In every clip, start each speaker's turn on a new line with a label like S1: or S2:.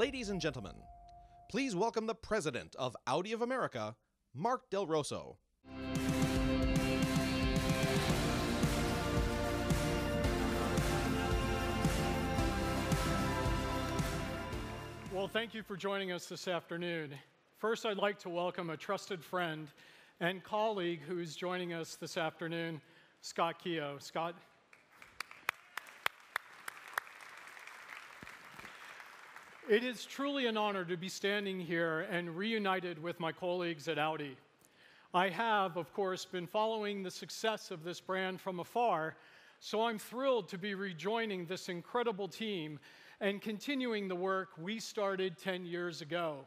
S1: Ladies and gentlemen, please welcome the President of Audi of America, Mark Del Rosso.
S2: Well, thank you for joining us this afternoon. First, I'd like to welcome a trusted friend and colleague who's joining us this afternoon, Scott Keogh. Scott. It is truly an honor to be standing here and reunited with my colleagues at Audi. I have, of course, been following the success of this brand from afar, so I'm thrilled to be rejoining this incredible team and continuing the work we started 10 years ago.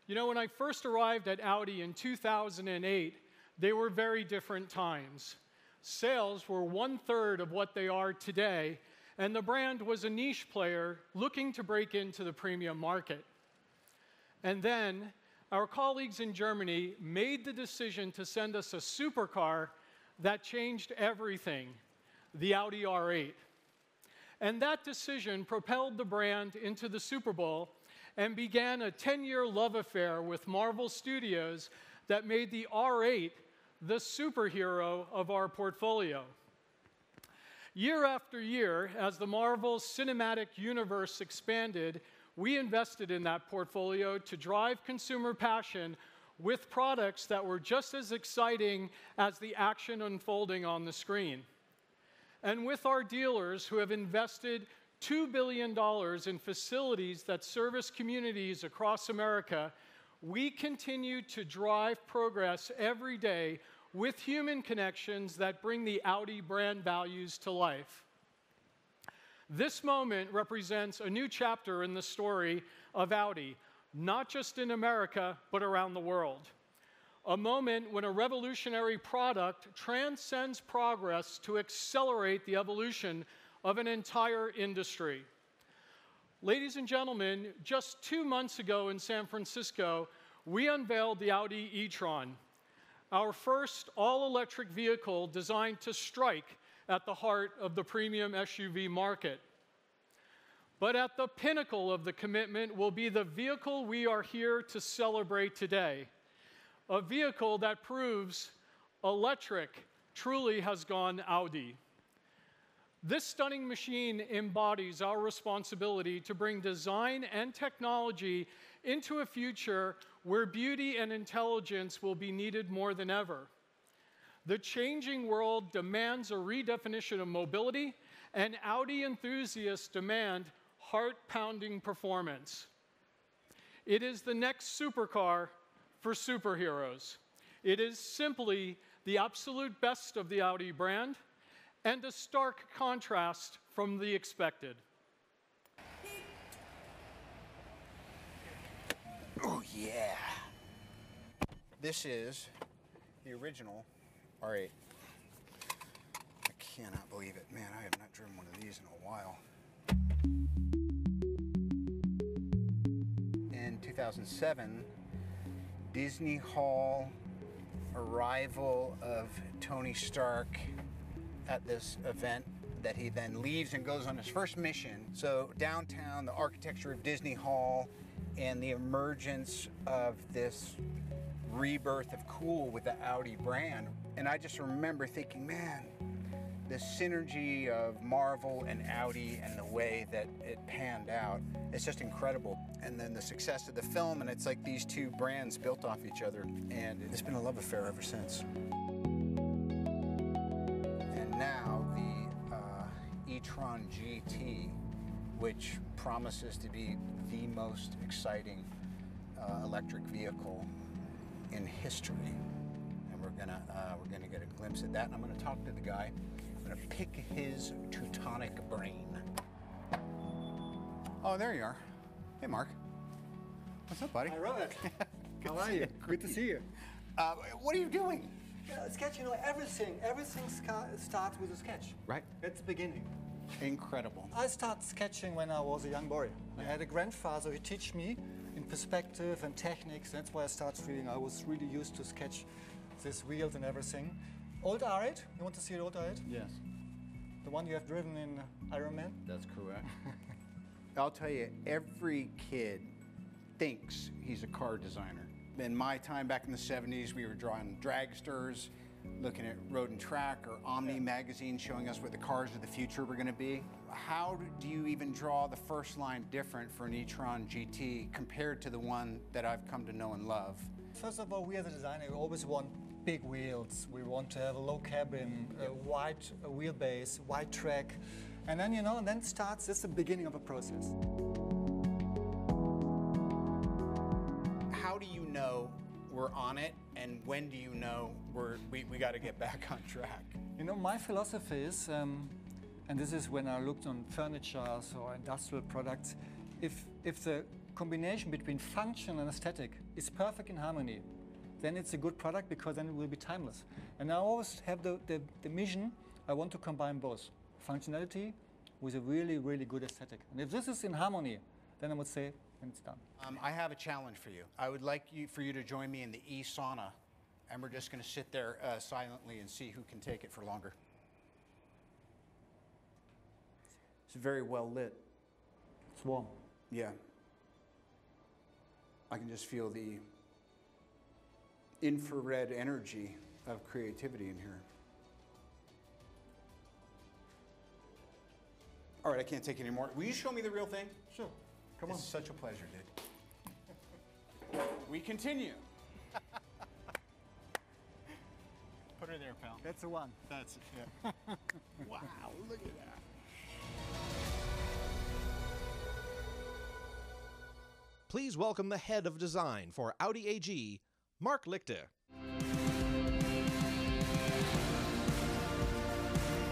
S2: You know, when I first arrived at Audi in 2008, they were very different times. Sales were 1/3 of what they are today, and the brand was a niche player looking to break into the premium market. And then our colleagues in Germany made the decision to send us a supercar that changed everything, the Audi R8. And that decision propelled the brand into the Super Bowl and began a 10-year love affair with Marvel Studios that made the R8 the superhero of our portfolio. Year after year, as the Marvel Cinematic Universe expanded, we invested in that portfolio to drive consumer passion with products that were just as exciting as the action unfolding on the screen. And with our dealers who have invested $2 billion in facilities that service communities across America, we continue to drive progress every day with human connections that bring the Audi brand values to life. This moment represents a new chapter in the story of Audi, not just in America, but around the world. A moment when a revolutionary product transcends progress to accelerate the evolution of an entire industry. Ladies and gentlemen, just 2 months ago in San Francisco, we unveiled the Audi e-tron, our first all-electric vehicle designed to strike at the heart of the premium SUV market. But at the pinnacle of the commitment will be the vehicle we are here to celebrate today, a vehicle that proves electric truly has gone Audi. This stunning machine embodies our responsibility to bring design and technology into a future where beauty and intelligence will be needed more than ever. The changing world demands a redefinition of mobility, and Audi enthusiasts demand heart-pounding performance. It is the next supercar for superheroes. It is simply the absolute best of the Audi brand, and a stark contrast from the expected.
S3: Oh yeah! This is the original R8. I cannot believe it. Man, I have not driven one of these in a while. In 2007, Disney Hall, arrival of Tony Stark at this event that he then leaves and goes on his first mission. So downtown, the architecture of Disney Hall and the emergence of this rebirth of cool with the Audi brand. And I just remember thinking, man, the synergy of Marvel and Audi and the way that it panned out, it's just incredible. And then the success of the film, and it's like these two brands built off each other, and it's been a love affair ever since. And now the e-tron GT, which promises to be the most exciting electric vehicle in history. And we're gonna get a glimpse at that, and I'm gonna talk to the guy. I'm gonna pick his Teutonic brain. Oh, there you are. Hey, Mark. What's up, buddy?
S4: Hi, Robert. How are you? Good to see you.
S3: What are you doing?
S4: Sketch, you know, everything starts with a sketch.
S3: Right.
S4: At the beginning.
S3: Incredible.
S4: I started sketching when I was a young boy. I had a grandfather who taught me in perspective and techniques. That's why I started reading. I was really used to sketch these wheels and everything. Old R8. You want to see the old R8?
S5: Yes,
S4: The one you have driven in Iron Man?
S5: that's correct.
S3: I'll tell you, every kid thinks he's a car designer. In my time back in the 70s, we were drawing dragsters, looking at Road and Track or Omni magazine showing us what the cars of the future were going to be. How do you even draw the first line different for an e-tron GT compared to the one that I've come to know and love?
S4: First of all, we as a designer, we always want big wheels. We want to have a low cabin, a wide wheelbase, wide track. And then, and then starts, this is the beginning of a process.
S3: How do you know we're on it, and when do you know we got to get back on track?
S4: My philosophy is, and this is when I looked on furniture or industrial products, if the combination between function and aesthetic is perfect in harmony, then it's a good product because then it will be timeless. And I always have the mission, I want to combine both functionality with a really, really good aesthetic. And if this is in harmony, then I would say, and it's done.
S3: I have a challenge for you. I would like for you to join me in the e-sauna, and we're just going to sit there silently and see who can take it for longer. It's very well lit.
S4: It's warm.
S3: Yeah. I can just feel the infrared energy of creativity in here. All right, I can't take any more. Will you show me the real thing?
S4: Sure. Come on.
S3: It's such a pleasure, dude. We continue.
S5: Put her there, pal.
S4: That's the one.
S5: That's it. Yeah.
S3: Wow, look at that.
S1: Please welcome the head of design for Audi AG, Mark Lichte.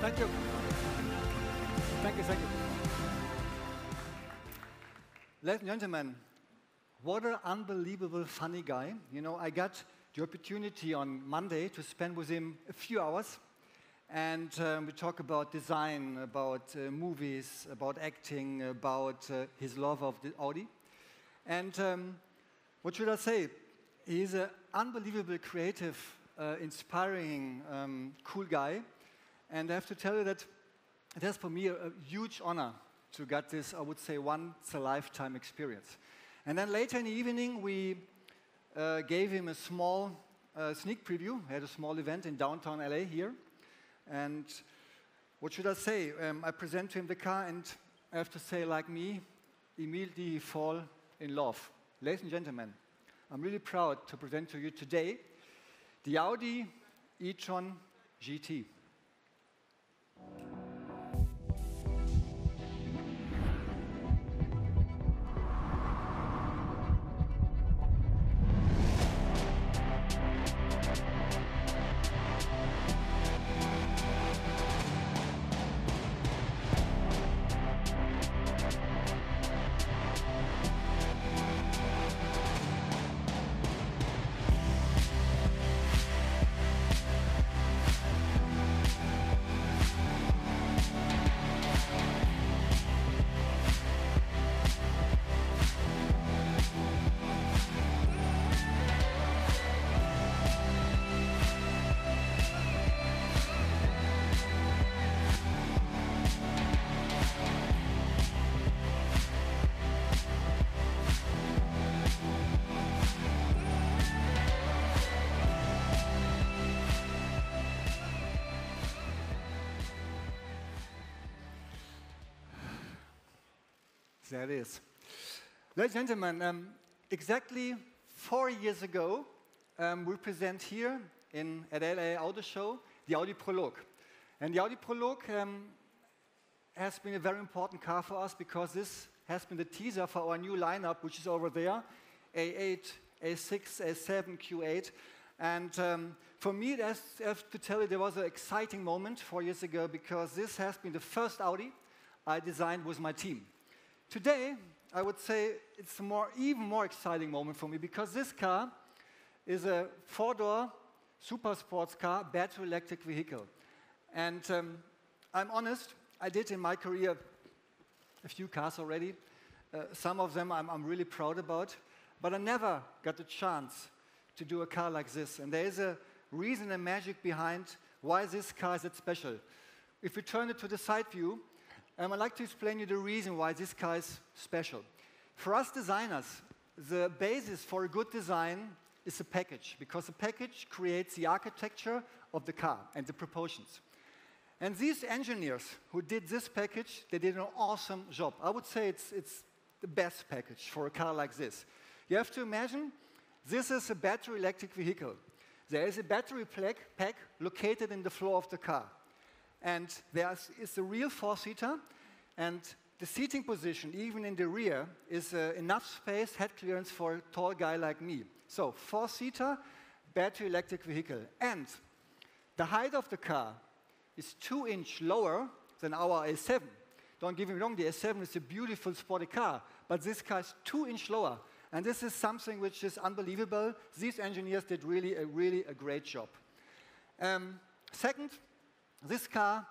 S4: Thank you. Thank you. Ladies and gentlemen, what an unbelievable funny guy. I got the opportunity on Monday to spend with him a few hours. And we talk about design, about movies, about acting, about his love of the Audi. And what should I say? He's an unbelievable, creative, inspiring, cool guy. And I have to tell you that it has for me a huge honor to get this, I would say, once-a-lifetime experience. And then later in the evening, we gave him a small sneak preview. We had a small event in downtown LA here. And what should I say? I present to him the car, and I have to say, like me, immediately he fall in love. Ladies and gentlemen, I'm really proud to present to you today the Audi e-tron GT. There it is. Ladies and gentlemen, exactly 4 years ago, we present here at LA Auto Show the Audi Prologue. And the Audi Prologue has been a very important car for us because this has been the teaser for our new lineup, which is over there, A8, A6, A7, Q8. And for me, I have to tell you, there was an exciting moment 4 years ago because this has been the first Audi I designed with my team. Today, I would say it's even more exciting moment for me because this car is a four-door super sports car, battery electric vehicle. And I'm honest, I did in my career a few cars already. Some of them I'm really proud about, but I never got the chance to do a car like this. And there is a reason and magic behind why this car is that special. If we turn it to the side view, I'd like to explain you the reason why this car is special. For us designers, the basis for a good design is a package, because the package creates the architecture of the car and the proportions. And these engineers who did this package, they did an awesome job. I would say it's the best package for a car like this. You have to imagine, this is a battery electric vehicle. There is a battery pack located in the floor of the car. And there is a real four-seater, and the seating position, even in the rear, is enough space, head clearance for a tall guy like me. So, four-seater, battery electric vehicle. And the height of the car is 2 inches lower than our A7. Don't get me wrong, the A7 is a beautiful sporty car, but this car is 2 inches lower. And this is something which is unbelievable. These engineers did really a great job. Second, this car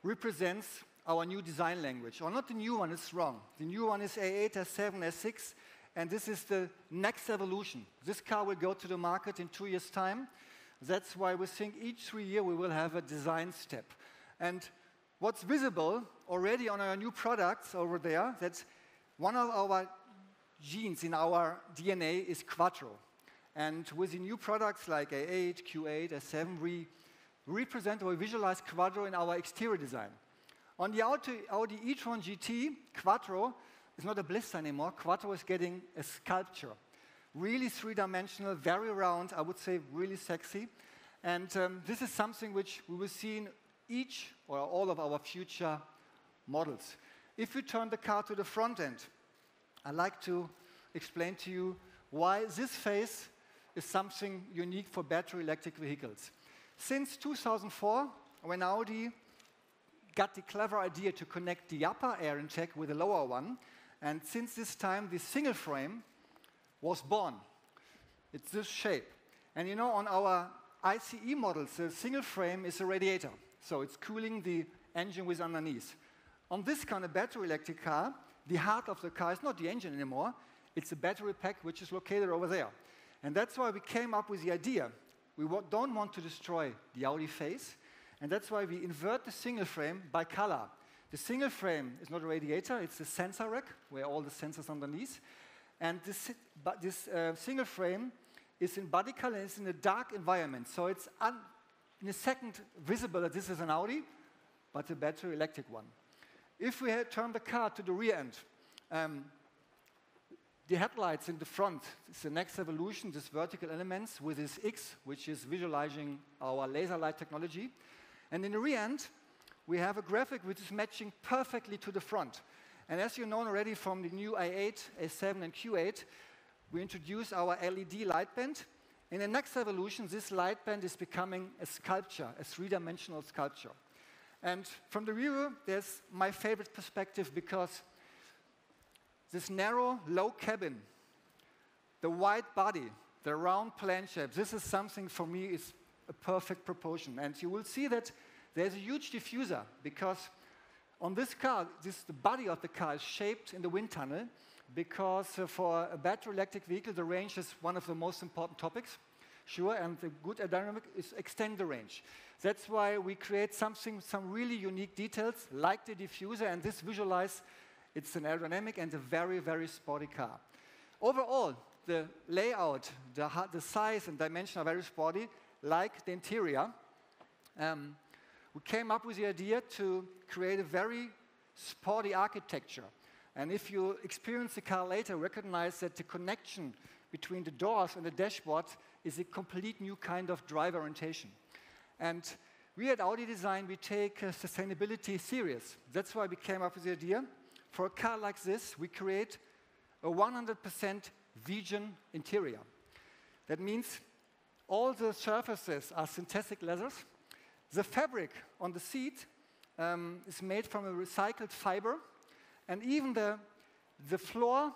S4: represents our new design language. Or not the new one, it's wrong. The new one is A8, A7, A6, and this is the next evolution. This car will go to the market in 2 years' time. That's why we think each 3 years we will have a design step. And what's visible already on our new products over there, that's one of our genes in our DNA is Quattro. And with the new products like A8, Q8, A7, we represent or visualize Quattro in our exterior design. On the Audi e-tron GT, Quattro is not a blister anymore. Quattro is getting a sculpture. Really three-dimensional, very round, I would say really sexy. And this is something which we will see in each or all of our future models. If we turn the car to the front end, I'd like to explain to you why this face is something unique for battery electric vehicles. Since 2004, when Audi got the clever idea to connect the upper air intake with the lower one, and since this time, the single frame was born. It's this shape. And you know, on our ICE models, the single frame is a radiator, so it's cooling the engine with underneath. On this kind of battery electric car, the heart of the car is not the engine anymore, it's a battery pack which is located over there. And that's why we came up with the idea. We don't want to destroy the Audi face, and that's why we invert the single frame by color. The single frame is not a radiator, it's a sensor rack, where all the sensors underneath. And this single frame is in body color, and it's in a dark environment. So it's in a second visible that this is an Audi, but a battery electric one. If we turn the car to the rear end, the headlights in the front is the next evolution, these vertical elements with this X, which is visualizing our laser light technology. And in the rear end, we have a graphic which is matching perfectly to the front. And as you know already from the new A8, A7, and Q8, we introduced our LED light band. In the next evolution, this light band is becoming a sculpture, a three-dimensional sculpture. And from the rear, there's my favorite perspective, because this narrow, low cabin, the wide body, the round plane shape, this is something for me is a perfect proportion. And you will see that there's a huge diffuser, because on this car, the body of the car is shaped in the wind tunnel, because for a battery electric vehicle, the range is one of the most important topics. Sure, and the good aerodynamic is extend the range. That's why we create some really unique details, like the diffuser, and this visualize it's an aerodynamic and a very sporty car. Overall, the layout, the size and dimension are very sporty, like the interior. We came up with the idea to create a very sporty architecture. And if you experience the car later, recognize that the connection between the doors and the dashboard is a complete new kind of drive orientation. And we at Audi Design, we take sustainability serious. That's why we came up with the idea. For a car like this, we create a 100% vegan interior. That means all the surfaces are synthetic leathers. The fabric on the seat is made from a recycled fiber. And even the floor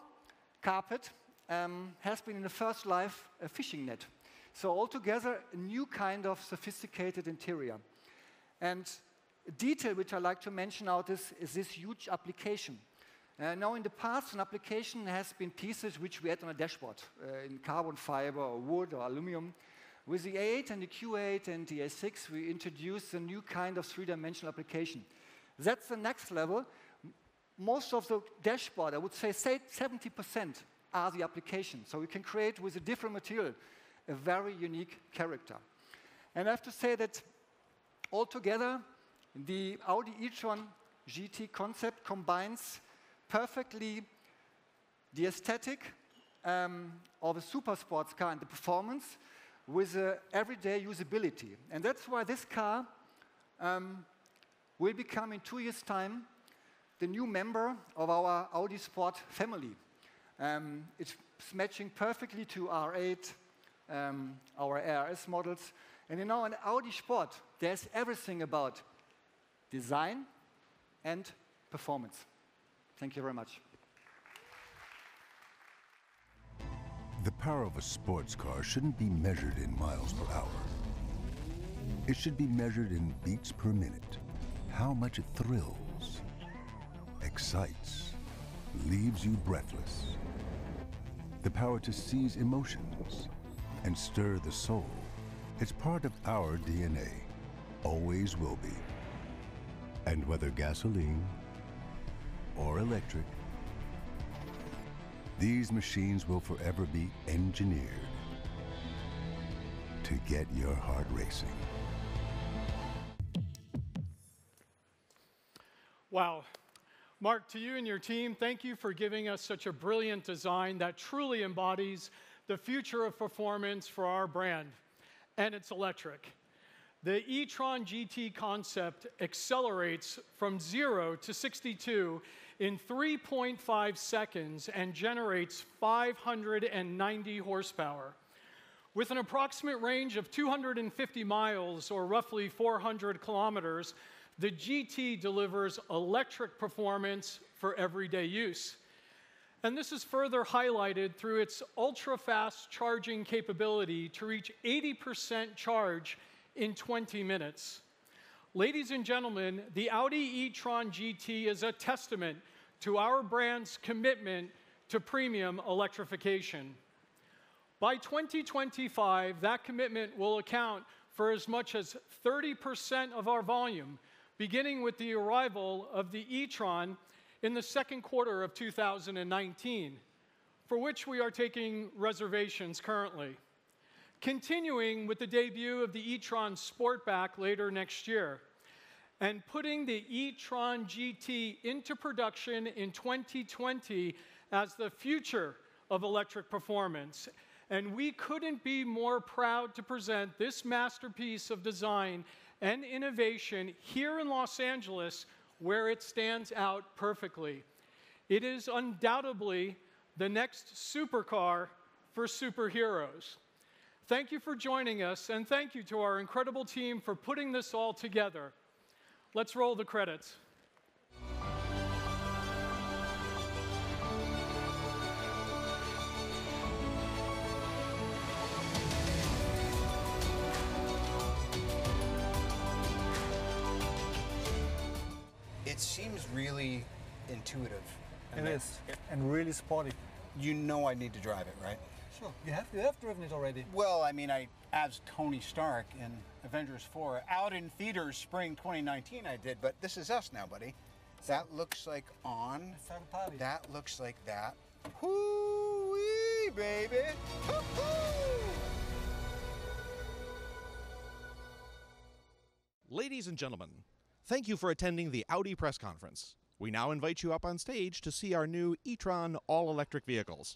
S4: carpet has been in the first life a fishing net. So altogether, a new kind of sophisticated interior. And a detail which I like to mention out is this huge application. Now in the past, an application has been pieces which we had on a dashboard in carbon fiber or wood or aluminum. With the A8 and the Q8 and the A6, we introduced a new kind of three-dimensional application. That's the next level. Most of the dashboard, I would say 70% are the application. So you can create with a different material a very unique character. And I have to say that altogether, the Audi e-tron GT concept combines perfectly the aesthetic of a super sports car and the performance with everyday usability. And that's why this car will become in 2 years' time the new member of our Audi Sport family. It's matching perfectly to R8, our ARS models. And you know, in Audi Sport, there's everything about design and performance. Thank you very much.
S6: The power of a sports car shouldn't be measured in miles per hour. It should be measured in beats per minute. How much it thrills, excites, leaves you breathless. The power to seize emotions and stir the soul. It's part of our DNA, always will be. And whether gasoline or electric, these machines will forever be engineered to get your heart racing.
S2: Wow. Mark, to you and your team, thank you for giving us such a brilliant design that truly embodies the future of performance for our brand. And it's electric. The e-tron GT concept accelerates from 0 to 62 in 3.5 seconds and generates 590 horsepower. With an approximate range of 250 miles, or roughly 400 kilometers, the GT delivers electric performance for everyday use. And this is further highlighted through its ultra-fast charging capability to reach 80% charge in 20 minutes. Ladies and gentlemen, the Audi e-tron GT is a testament to our brand's commitment to premium electrification. By 2025, that commitment will account for as much as 30% of our volume, beginning with the arrival of the e-tron in the second quarter of 2019, for which we are taking reservations currently. Continuing with the debut of the e-tron Sportback later next year, and putting the e-tron GT into production in 2020 as the future of electric performance. And we couldn't be more proud to present this masterpiece of design and innovation here in Los Angeles, where it stands out perfectly. It is undoubtedly the next supercar for superheroes. Thank you for joining us, and thank you to our incredible team for putting this all together. Let's roll the credits.
S3: It seems really intuitive.
S4: It is, and really sporty.
S3: You know I need to drive it, right?
S4: Sure, you have driven it already.
S3: Well, I mean, as Tony Stark in Avengers 4, out in theaters spring 2019 I did, but this is us now, buddy. That looks like on.
S4: Third party.
S3: That looks like that. Whoo-wee, baby. Woo-hoo!
S1: Ladies and gentlemen, thank you for attending the Audi press conference. We now invite you up on stage to see our new e-tron all-electric vehicles.